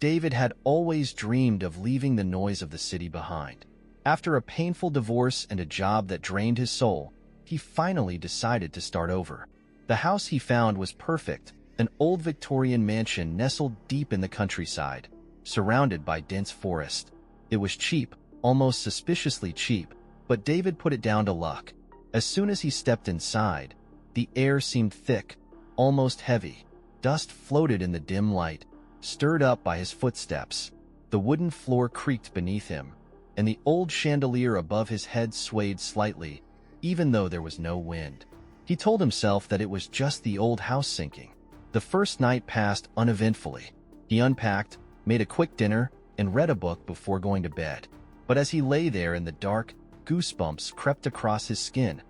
David had always dreamed of leaving the noise of the city behind. After a painful divorce and a job that drained his soul, he finally decided to start over. The house he found was perfect, an old Victorian mansion nestled deep in the countryside, surrounded by dense forest. It was cheap, almost suspiciously cheap, but David put it down to luck. As soon as he stepped inside, the air seemed thick, almost heavy. Dust floated in the dim light, stirred up by his footsteps. The wooden floor creaked beneath him, and the old chandelier above his head swayed slightly, even though there was no wind. He told himself that it was just the old house sinking. The first night passed uneventfully. He unpacked, made a quick dinner, and read a book before going to bed. But as he lay there in the dark, goosebumps crept across his skin.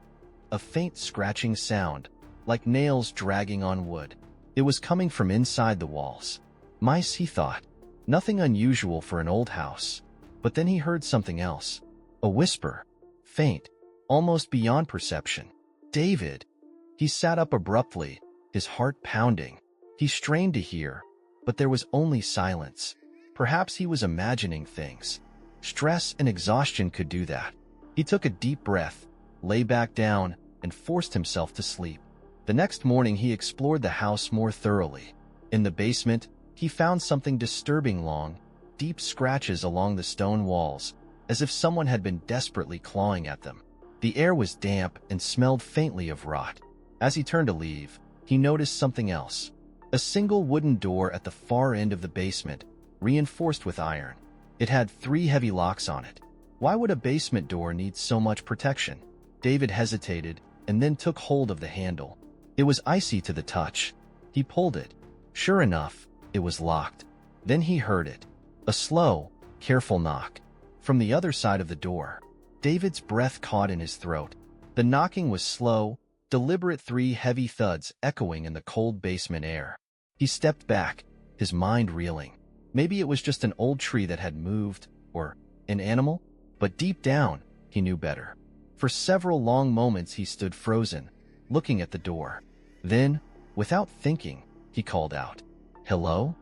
A faint scratching sound, like nails dragging on wood. It was coming from inside the walls. Mice, he thought. Nothing unusual for an old house. But then he heard something else. A whisper. Faint, almost beyond perception. David. He sat up abruptly, his heart pounding. He strained to hear, but there was only silence. Perhaps he was imagining things. Stress and exhaustion could do that. He took a deep breath, lay back down, and forced himself to sleep. The next morning he explored the house more thoroughly. In the basement, he found something disturbing: long, deep scratches along the stone walls, as if someone had been desperately clawing at them. The air was damp and smelled faintly of rot. As he turned to leave, he noticed something else. A single wooden door at the far end of the basement, reinforced with iron. It had 3 heavy locks on it. Why would a basement door need so much protection? David hesitated and then took hold of the handle. It was icy to the touch. He pulled it. Sure enough, it was locked. Then he heard it. A slow, careful knock. From the other side of the door. David's breath caught in his throat. The knocking was slow, deliberate, 3 heavy thuds echoing in the cold basement air. He stepped back, his mind reeling. Maybe it was just an old tree that had moved, or an animal, but deep down, he knew better. For several long moments he stood frozen, looking at the door. Then, without thinking, he called out, "Hello?"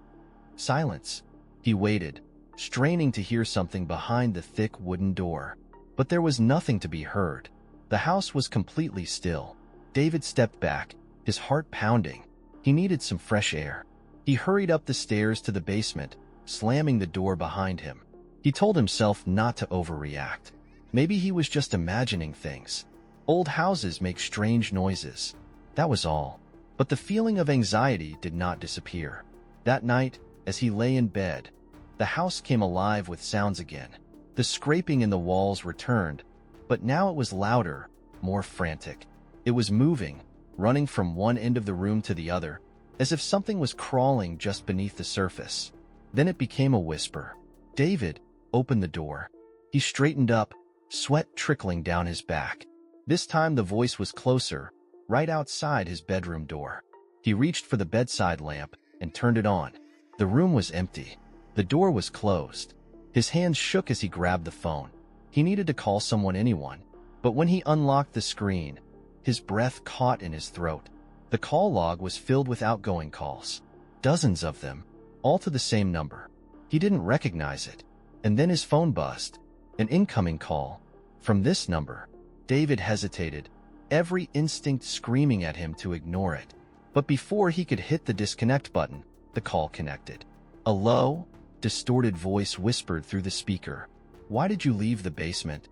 Silence. He waited, straining to hear something behind the thick wooden door. But there was nothing to be heard. The house was completely still. David stepped back, his heart pounding. He needed some fresh air. He hurried up the stairs to the basement, slamming the door behind him. He told himself not to overreact. Maybe he was just imagining things. Old houses make strange noises. That was all. But the feeling of anxiety did not disappear. That night, as he lay in bed, the house came alive with sounds again. The scraping in the walls returned, but now it was louder, more frantic. It was moving, running from one end of the room to the other, as if something was crawling just beneath the surface. Then it became a whisper. David opened the door. He straightened up, sweat trickling down his back. This time the voice was closer, right outside his bedroom door. He reached for the bedside lamp and turned it on. The room was empty. The door was closed. His hands shook as he grabbed the phone. He needed to call someone, anyone. But when he unlocked the screen, his breath caught in his throat. The call log was filled with outgoing calls. Dozens of them, all to the same number. He didn't recognize it. And then his phone buzzed. An incoming call. From this number. David hesitated, every instinct screaming at him to ignore it. But before he could hit the disconnect button, the call connected. A low, distorted voice whispered through the speaker. "Why did you leave the basement?"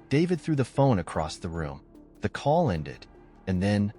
David threw the phone across the room. The call ended, and then,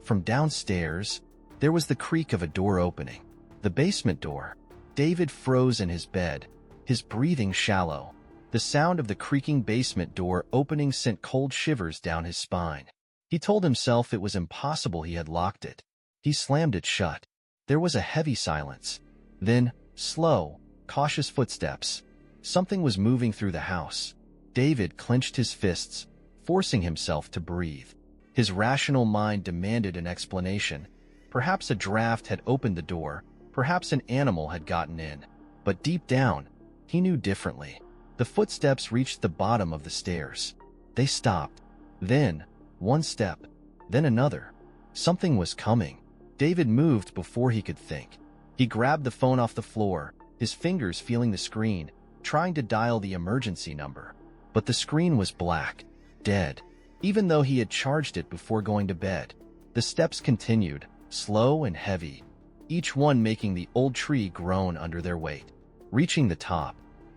from downstairs, there was the creak of a door opening. The basement door. David froze in his bed, his breathing shallow. The sound of the creaking basement door opening sent cold shivers down his spine. He told himself it was impossible he had locked it. He slammed it shut. There was a heavy silence. Then, slow, cautious footsteps. Something was moving through the house. David clenched his fists, forcing himself to breathe. His rational mind demanded an explanation. Perhaps a draft had opened the door. Perhaps an animal had gotten in. But deep down, he knew differently. The footsteps reached the bottom of the stairs. They stopped. Then, one step. Then another. Something was coming. David moved before he could think. He grabbed the phone off the floor, his fingers feeling the screen, trying to dial the emergency number. But the screen was black, dead, even though he had charged it before going to bed. The steps continued, slow and heavy, each one making the old tree groan under their weight. Reaching the top,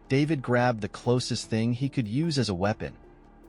David grabbed the closest thing he could use as a weapon,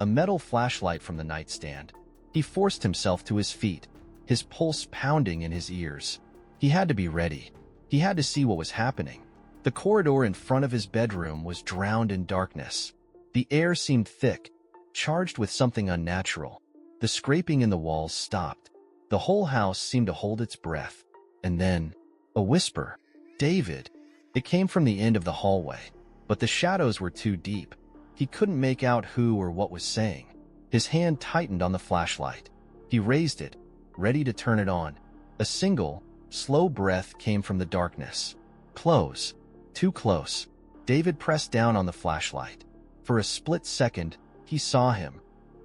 a metal flashlight from the nightstand. He forced himself to his feet, his pulse pounding in his ears. He had to be ready. He had to see what was happening. The corridor in front of his bedroom was drowned in darkness. The air seemed thick, charged with something unnatural. The scraping in the walls stopped. The whole house seemed to hold its breath. And then, a whisper. "David." It came from the end of the hallway, but the shadows were too deep. He couldn't make out who or what was saying. His hand tightened on the flashlight. He raised it, ready to turn it on. A single, slow breath came from the darkness. Close. Too close. David pressed down on the flashlight. For a split second, he saw him.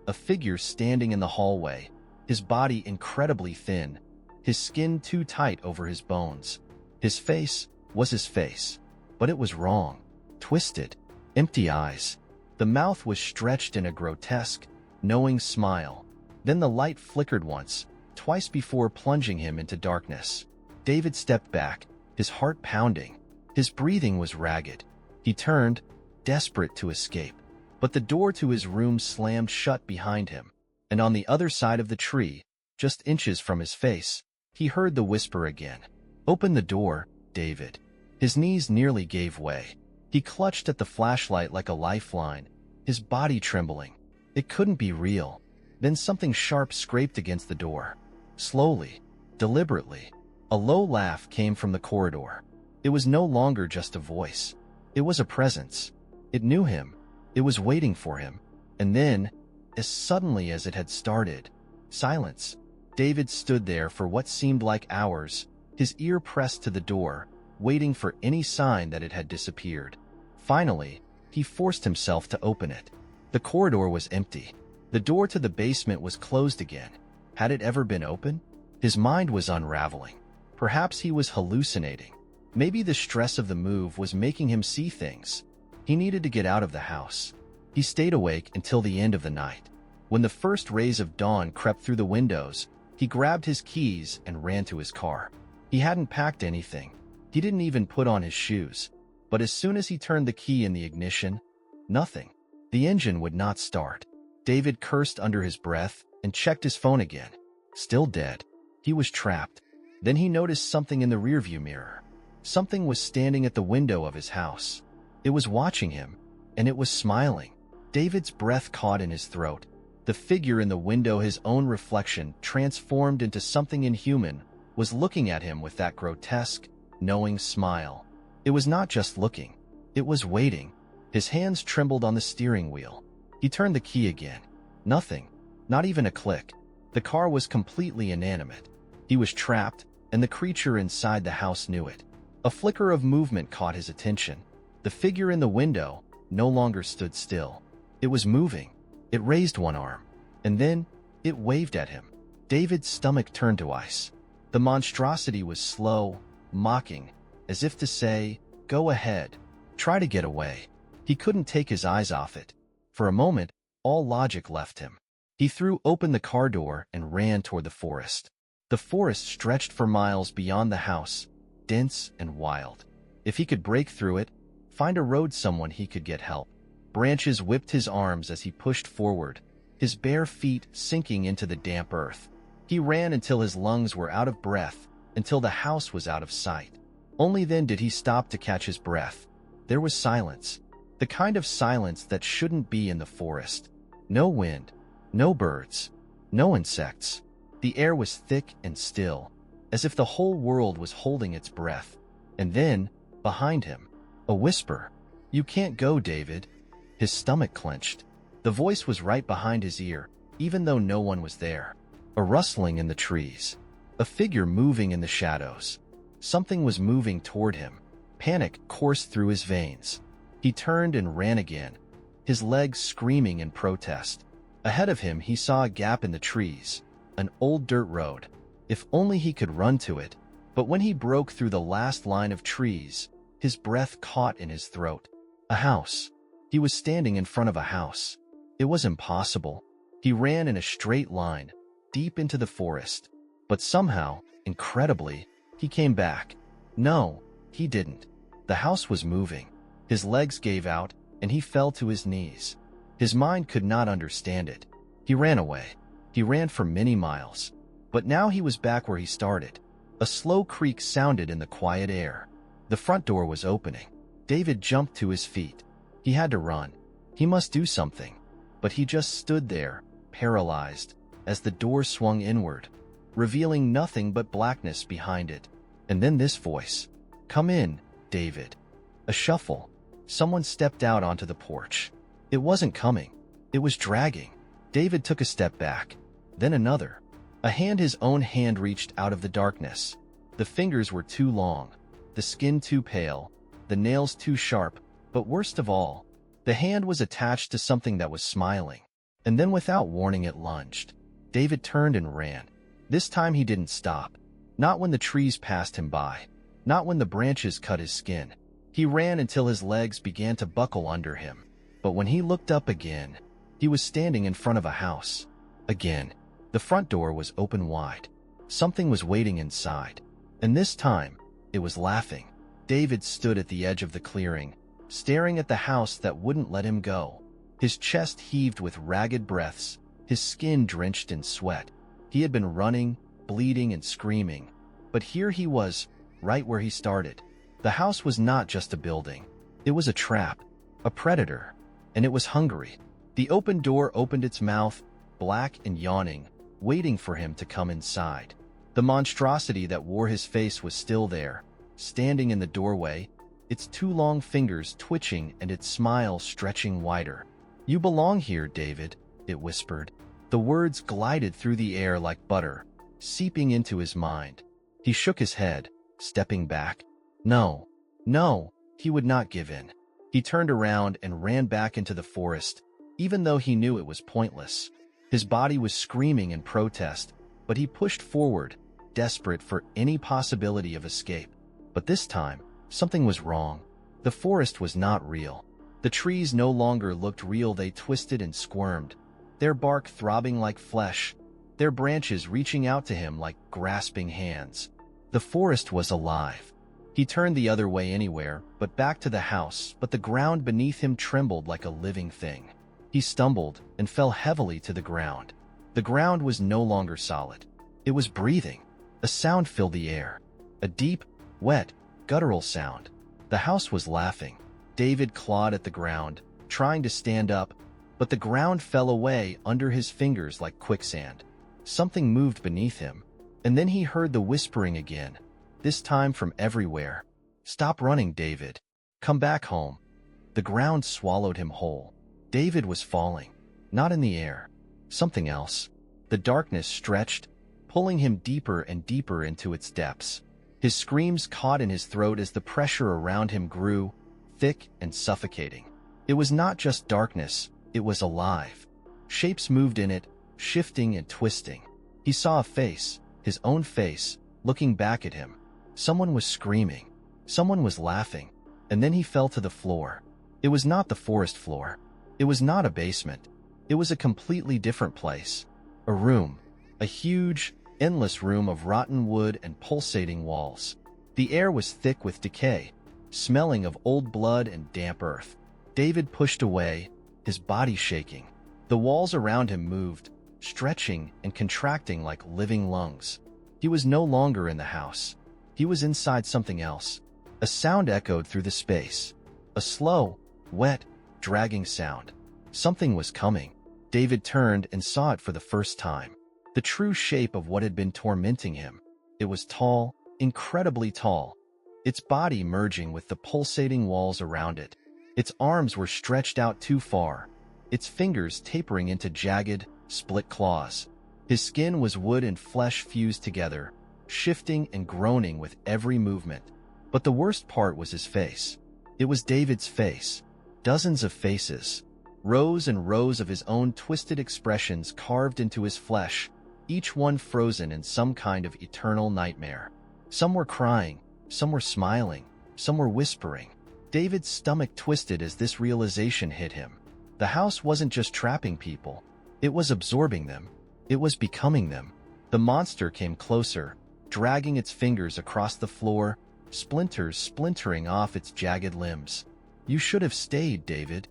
A figure standing in the hallway, his body incredibly thin, his skin too tight over his bones. His face was his face, but it was wrong. Twisted, empty eyes. The mouth was stretched in a grotesque, knowing smile. Then the light flickered once, twice before plunging him into darkness. David stepped back, his heart pounding. His breathing was ragged. He turned, desperate to escape. But the door to his room slammed shut behind him, and on the other side of the tree, just inches from his face, he heard the whisper again. "Open the door, David." His knees nearly gave way. He clutched at the flashlight like a lifeline, his body trembling. It couldn't be real. Then something sharp scraped against the door. Slowly, deliberately, a low laugh came from the corridor. It was no longer just a voice. It was a presence. It knew him. It was waiting for him. And then, as suddenly as it had started, silence. David stood there for what seemed like hours, his ear pressed to the door, waiting for any sign that it had disappeared. Finally, he forced himself to open it. The corridor was empty. The door to the basement was closed again. Had it ever been open? His mind was unraveling. Perhaps he was hallucinating. Maybe the stress of the move was making him see things. He needed to get out of the house. He stayed awake until the end of the night. When the first rays of dawn crept through the windows, he grabbed his keys and ran to his car. He hadn't packed anything. He didn't even put on his shoes. But as soon as he turned the key in the ignition, nothing. The engine would not start. David cursed under his breath and checked his phone again. Still dead. He was trapped. Then he noticed something in the rearview mirror. Something was standing at the window of his house. It was watching him, and it was smiling. David's breath caught in his throat. The figure in the window, his own reflection, transformed into something inhuman, was looking at him with that grotesque, knowing smile. It was not just looking. It was waiting. His hands trembled on the steering wheel. He turned the key again. Nothing. Not even a click. The car was completely inanimate. He was trapped, and the creature inside the house knew it. A flicker of movement caught his attention. The figure in the window no longer stood still. It was moving. It raised one arm, and then it waved at him. David's stomach turned to ice. The monstrosity was slow, mocking, as if to say, "Go ahead. Try to get away." He couldn't take his eyes off it. For a moment, all logic left him. He threw open the car door and ran toward the forest. The forest stretched for miles beyond the house, dense and wild. If he could break through it, find a road, someone, he could get help. Branches whipped his arms as he pushed forward, his bare feet sinking into the damp earth. He ran until his lungs were out of breath, until the house was out of sight. Only then did he stop to catch his breath. There was silence, the kind of silence that shouldn't be in the forest. No wind, no birds, no insects. The air was thick and still, as if the whole world was holding its breath. And then, behind him, a whisper. "You can't go, David." His stomach clenched. The voice was right behind his ear, even though no one was there. A rustling in the trees. A figure moving in the shadows. Something was moving toward him. Panic coursed through his veins. He turned and ran again, his legs screaming in protest. Ahead of him, he saw a gap in the trees, an old dirt road. If only he could run to it. But when he broke through the last line of trees, his breath caught in his throat. A house. He was standing in front of a house. It was impossible. He ran in a straight line, deep into the forest. But somehow, incredibly, he came back. No, he didn't. The house was moving. His legs gave out, and he fell to his knees. His mind could not understand it. He ran away. He ran for many miles. But now he was back where he started. A slow creak sounded in the quiet air. The front door was opening. David jumped to his feet. He had to run. He must do something. But he just stood there, paralyzed, as the door swung inward, revealing nothing but blackness behind it. And then this voice. "Come in, David." A shuffle. Someone stepped out onto the porch. It wasn't coming. It was dragging. David took a step back. Then another. A hand, his own hand, reached out of the darkness. The fingers were too long, the skin too pale, the nails too sharp, but worst of all, the hand was attached to something that was smiling. And then without warning it lunged. David turned and ran. This time he didn't stop. Not when the trees passed him by. Not when the branches cut his skin. He ran until his legs began to buckle under him. But when he looked up again, he was standing in front of a house. Again, the front door was open wide. Something was waiting inside. And this time, it was laughing. David stood at the edge of the clearing, staring at the house that wouldn't let him go. His chest heaved with ragged breaths, his skin drenched in sweat. He had been running, bleeding, and screaming. But here he was, right where he started. The house was not just a building. It was a trap, a predator, and it was hungry. The open door opened its mouth, black and yawning, waiting for him to come inside. The monstrosity that wore his face was still there, standing in the doorway, its two long fingers twitching and its smile stretching wider. "You belong here, David," it whispered. The words glided through the air like butter, seeping into his mind. He shook his head, stepping back. No, he would not give in. He turned around and ran back into the forest, even though he knew it was pointless. His body was screaming in protest, but he pushed forward, desperate for any possibility of escape. But this time, something was wrong. The forest was not real. The trees no longer looked real. They twisted and squirmed, their bark throbbing like flesh, their branches reaching out to him like grasping hands. The forest was alive. He turned the other way anywhere, but back to the house, but the ground beneath him trembled like a living thing. He stumbled and fell heavily to the ground. The ground was no longer solid. It was breathing. A sound filled the air. A deep, wet, guttural sound. The house was laughing. David clawed at the ground, trying to stand up, but the ground fell away under his fingers like quicksand. Something moved beneath him, and then he heard the whispering again, this time from everywhere. "Stop running, David. Come back home." The ground swallowed him whole. David was falling, not in the air, something else. The darkness stretched, pulling him deeper and deeper into its depths. His screams caught in his throat as the pressure around him grew, thick and suffocating. It was not just darkness, it was alive. Shapes moved in it, shifting and twisting. He saw a face, his own face, looking back at him. Someone was screaming. Someone was laughing. And then he fell to the floor. It was not the forest floor. It was not a basement. It was a completely different place. A room. A huge, endless room of rotten wood and pulsating walls. The air was thick with decay, smelling of old blood and damp earth. David pushed away, his body shaking. The walls around him moved, stretching and contracting like living lungs. He was no longer in the house. He was inside something else. A sound echoed through the space. A slow, wet, dragging sound. Something was coming. David turned and saw it for the first time. The true shape of what had been tormenting him. It was tall, incredibly tall, its body merging with the pulsating walls around it. Its arms were stretched out too far, its fingers tapering into jagged, split claws. His skin was wood and flesh fused together, shifting and groaning with every movement. But the worst part was his face. It was David's face. Dozens of faces. Rows and rows of his own twisted expressions carved into his flesh, each one frozen in some kind of eternal nightmare. Some were crying, some were smiling, Some were whispering. David's stomach twisted as this realization hit him. The house wasn't just trapping people. It was absorbing them. It was becoming them. The monster came closer, dragging its fingers across the floor, splinters splintering off its jagged limbs. "You should have stayed, David."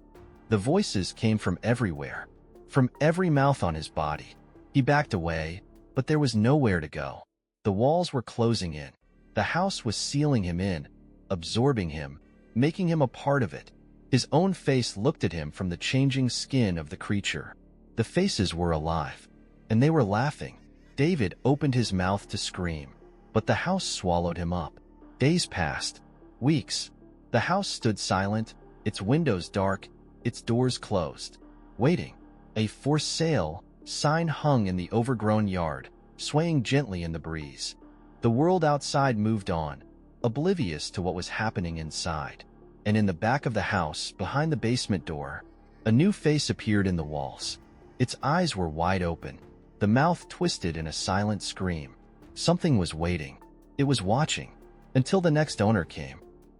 The voices came from everywhere, from every mouth on his body. He backed away, but there was nowhere to go. The walls were closing in. The house was sealing him in, absorbing him, making him a part of it. His own face looked at him from the changing skin of the creature. The faces were alive, and they were laughing. David opened his mouth to scream, but the house swallowed him up. Days passed. Weeks. The house stood silent, its windows dark, its doors closed, waiting. A "for sale" sign hung in the overgrown yard, swaying gently in the breeze. The world outside moved on, oblivious to what was happening inside. And in the back of the house, behind the basement door, a new face appeared in the walls. Its eyes were wide open, the mouth twisted in a silent scream. Something was waiting. It was watching, until the next owner came.